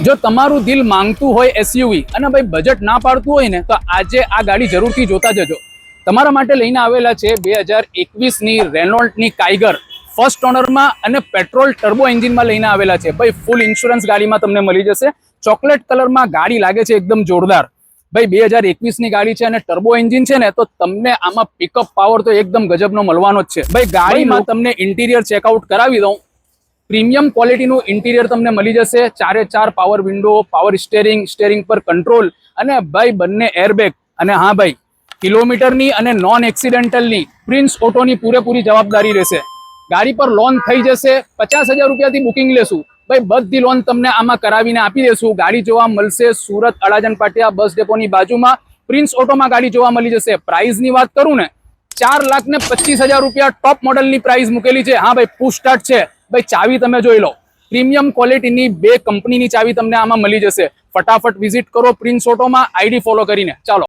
જો તમારું દિલ માંગતું હોય એસયુવી અને ભાઈ બજેટ ના પાડતું હોય ને તો આજે આ ગાડી જરૂરથી જોતા જજો. તમારા માટે લઈને આવેલા છે 2021ની રેનોલ્ટની કાઈગર ફર્સ્ટ ઓનરમાં અને પેટ્રોલ ટર્બો એન્જિનમાં લઈને આવેલા છે. ભાઈ ફૂલ ઇન્સ્યોરન્સ ગાડીમાં તમને મળી જશે. ચોકલેટ કલરમાં ગાડી લાગે છે એકદમ જોરદાર. ભાઈ 2021ની ગાડી છે અને ટર્બો એન્જિન છે ને તો તમને આમાં પિકઅપ પાવર તો એકદમ ગજબનો મળવાનો જ છે. ભાઈ ગાડીમાં તમને ઇન્ટિરિયર ચેકઆઉટ કરાવી દઉં. પ્રીમિયમ ક્વોલિટીનું ઇન્ટિરિયર તમને મળી જશે. 4x4 power window, power steering પર કંટ્રોલ અને ભાઈ બંને એરબેગ. અને હા ભાઈ, કિલોમીટરની અને નોન એક્સિડેન્ટલની પ્રિન્સ ઓટોની પૂરેપૂરી જવાબદારી રહેશે. ગાડી પર લોન થઈ જશે. 50,000 રૂપિયાથી બુકિંગ લેશું. ભાઈ બધી લોન તમને આમાં કરાવીને આપી દેશું. ગાડી જોવા મળશે સુરત અડાજણ પાટિયા બસ ડેપોની બાજુમાં પ્રિન્સ ઓટોમાં ગાડી જોવા મળી જશે. પ્રાઇઝની વાત કરું ને 4,25,000 રૂપિયા ટોપ મોડલની પ્રાઇસ મૂકેલી છે. હા ભાઈ, પુશ સ્ટાર્ટ છે. ભાઈ ચાવી તમે જોઈ લો. પ્રીમિયમ ક્વોલિટીની 2 કંપનીની ચાવી તમને આમાં મળી જશે. ફટાફટ વિઝિટ કરો પ્રિન્સ ઓટોમાં આઈડી ફોલો કરીને. ચાલો.